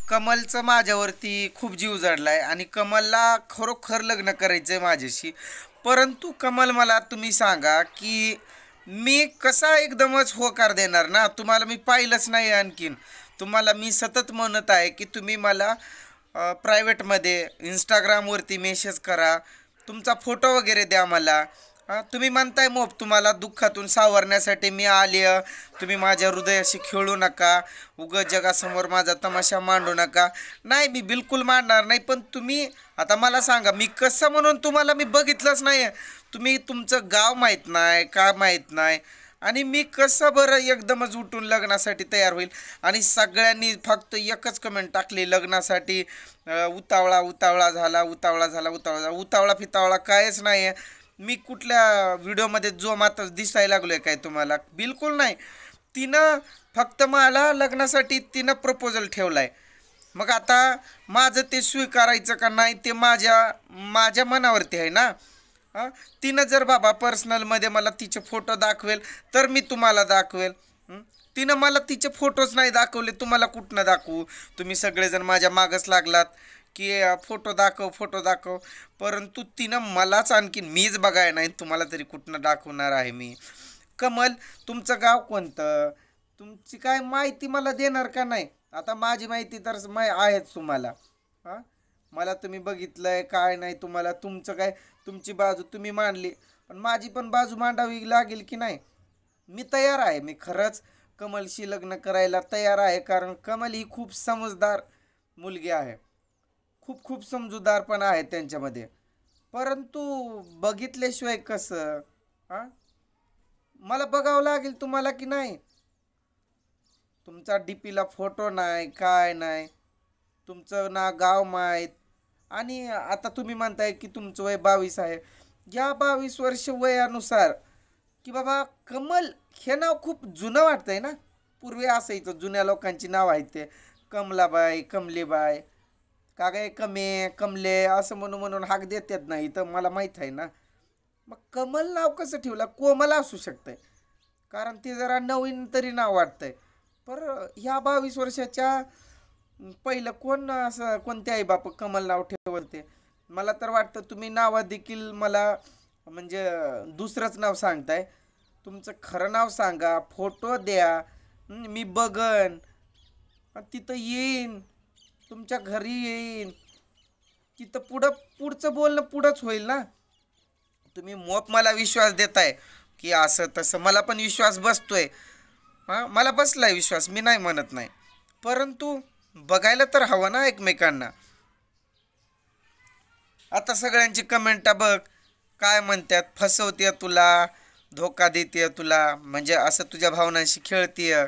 कमलचं माझ्यावरती खूप जीव जडलाय आणि कमलला खरोखर लग्न करायचंय माझ्याशी. परंतु कमल मला तुम्ही सांगा की मी कसा एकदमच होकार देणार ना. तुम्हाला मी पाहिलंच नाही आणखीन. तुम्हाला मी सतत म्हणत आहे की तुम्ही मला प्रायव्हेटमध्ये इंस्टाग्रामवरती मेसेज करा, तुमचा फोटो वगैरे द्या मला. तुम्ही म्हणताय मोप तुम्हाला दुःखातून सावरण्यासाठी मी आले, तुम्ही माझ्या हृदयाशी खेळू नका, उगाच जगासमोर माझा तमाशा मांडू नका. नाही, मी बिलकुल मांडणार नाही. पण तुम्ही आता मला सांगा, मी कसं म्हणून तुम्हाला मी बघितलंच नाही आहे. तुम्ही तुमचं गाव माहीत नाही, का माहीत नाही, आणि मी कसं बरं एकदमच उठून लग्नासाठी तयार होईल. आणि सगळ्यांनी फक्त एकच कमेंट टाकली लग्नासाठी, उतावळा उतावळा झाला, उतावळा झाला, उतावळा झाला. उतावळा फितावळा कायच नाही आहे. मी कुठल्या व्हिडिओमध्ये जो मात्र दिसायला लागलो आहे काय तुम्हाला? बिलकुल नाही. तिनं फक्त मला लग्नासाठी तिनं प्रपोजल ठेवला आहे. मग आता माझं ते स्वीकारायचं का नाही ते माझ्या माझ्या मनावरती आहे ना. तिनं जर बाबा पर्सनलमध्ये मला तिचे फोटो दाखवेल तर मी तुम्हाला दाखवेल. तिनं मला तिचे फोटोच नाही दाखवले, तुम्हाला कुठनं दाखवू? तुम्ही सगळेजण माझ्या मागच लागलात की फोटो दाखव, फोटो दाखव. परंतु तिनं मलाच आणखीन मीच बघाय नाही, तुम्हाला तरी कुठनं दाखवणार आहे मी? कमल, तुमचं गाव कोणतं? तुमची काय माहिती मला देणार का नाही? आता माझी माहिती तर आहेच तुम्हाला. हां, मला तुम्ही बघितलं आहे काय नाही, तुम्हाला तुमचं काय तुमची बाजू तुम्ही मांडली, पण माझी पण बाजू मांडावी लागेल की नाही? मी तयार आहे. मी खरंच कमलशी लग्न करायला तयार आहे, कारण कमल ही खूप समजदार मुलगी आहे. खूप खूप समजूतदार पण आहे त्यांच्यामध्ये. परंतु बघितल्याशिवाय कसं? हां, मला बघावं लागेल तुम्हाला की नाही? तुमचा डीपीला फोटो नाही, काय नाही, तुमचं ना गाव माहीत. आणि आता तुम्ही म्हणताय की तुमचं वय 22 आहे. या 22 वर्ष वयानुसार की बाबा कमल हे नाव खूप जुनं वाटतंय ना. पूर्वी असायचं, जुन्या लोकांची नाव आहेत ते कमलाबाई, कमलीबाई, का काय कमे कमले असं म्हणून म्हणून हाक देतात नाही तर मला माहीत आहे ना. मग कमल नाव कसं ठेवलं? कोमल असू शकतंय, कारण ते जरा नवीन तरी नाव वाटतंय. पर ह्या 22 वर्षाच्या पहिलं कोण असं कोणते आई बाप कमल नाव ठेवते? मला तर वाटतं तुम्ही नावात देखील मला म्हणजे दुसरंच नाव सांगताय. तुमचं खरं नाव सांगा, फोटो द्या, मी बघन, तिथं येईन, तुमच्या घरी येईन. तिथं पुढचं बोलणं पुढंच होईल ना. तुम्ही मोप मला विश्वास देताय की असं तसं, मला पण विश्वास बसतोय. मला बसलाय विश्वास, मी नाही म्हणत नाही. परंतु बघायला तर हवं ना एकमेकांना. आता सगळ्यांची कमेंटा बघ काय म्हणतात, फसवते तुला, धोका देते तुला, म्हणजे असं तुझ्या भावनांशी खेळतीय.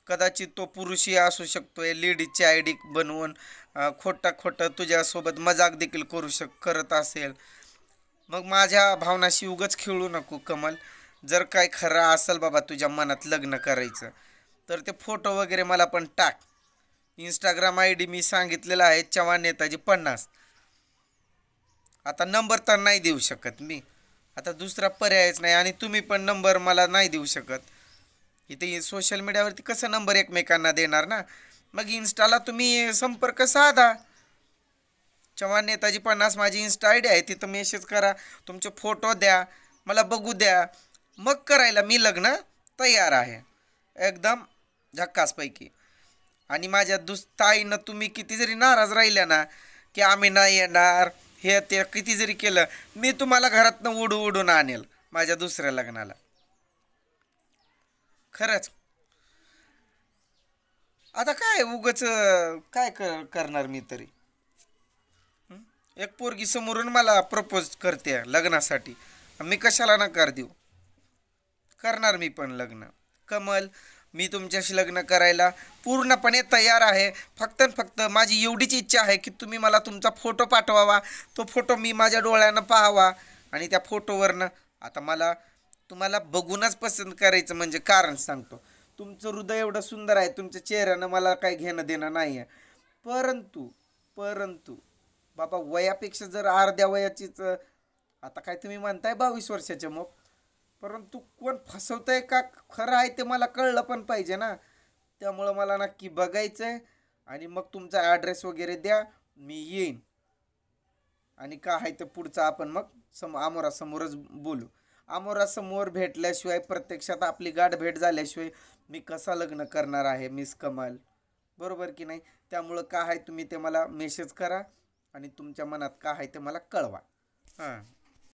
कदाचित तो पुरुषही असू शकतोय, लेडीजची आय डी बनवून खोटं खोटं तुझ्यासोबत मजाक देखील करत असेल. मग माझ्या भावनाशी उगाच खेळू नको कमल. जर काय खरं असेल बाबा तुझ्या मनात लग्न करायचं तर ते फोटो वगैरे मला पण टाक. इंस्टाग्राम आय डी मी सांगितलेला आहे चव्हाण नेताजी 50. आता नंबर तर नाही देऊ शकत मी, आता दुसरा पर्यायच नाही. आणि तुम्ही पण नंबर मला नाही देऊ शकत. इथे सोशल मीडियावरती कसं नंबर एकमेकांना देणार ना. मग इन्स्टाला तुम्ही संपर्क साधा. चव्हाण नेताजी 50 माझी इन्स्टा आय डी आहे, तिथं मेसेज करा, तुमचे फोटो द्या, मला बघू द्या. मग करायला मी लग्न तयार आहे एकदम झक्कासपैकी. आणि माझ्या ताईनं तुम्ही किती जरी नाराज राहिल्या ना की आम्ही नाही येणार, हे ते किती जरी केलं, मी तुम्हाला घरातनं उडून आणेल माझ्या दुसऱ्या लग्नाला. खरंच. आता काय उगच काय करणार मी तरी? एक पोरगी समोरून मला प्रपोज करते लग्नासाठी, मी कशाला नकार देऊ? करणार मी पण लग्न. कमल, मी तुमच्याशी लग्न करायला पूर्णपणे तयार आहे. फक्त माझी एवढीच इच्छा आहे की तुम्ही मला तुमचा फोटो पाठवावा, तो फोटो मी माझ्या डोळ्यानं पाहावा. आणि त्या फोटोवरनं आता मला तुम्हाला बघूनच पसंत करायचं, म्हणजे कारण सांगतो, तुमचं हृदय एवढं सुंदर आहे, तुमच्या चेहऱ्यानं मला काही घेणं देणं नाही आहे. परंतु बाबा वयापेक्षा जर अर्ध्या वयाचीच, आता काय तुम्ही म्हणताय 22 वर्षाच्या मग, परंतु कोण फसवतंय का खरं आहे ते मला कळलं पण पाहिजे ना. त्यामुळं मला नक्की बघायचं आहे आणि मग तुमचा ॲड्रेस वगैरे द्या, मी येईन. आणि काय आहे ते पुढचं आपण मग आमोरासमोरच बोलू. आमोरासमोर भेटल्याशिवाय, प्रत्यक्षात आपली गाठ भेट झाल्याशिवाय मी कसा लग्न करणार आहे मिस कमल, बरोबर की नाही? त्यामुळं काय आहे तुम्ही ते मला मेसेज करा आणि तुमच्या मनात काय आहे ते मला कळवा. हां.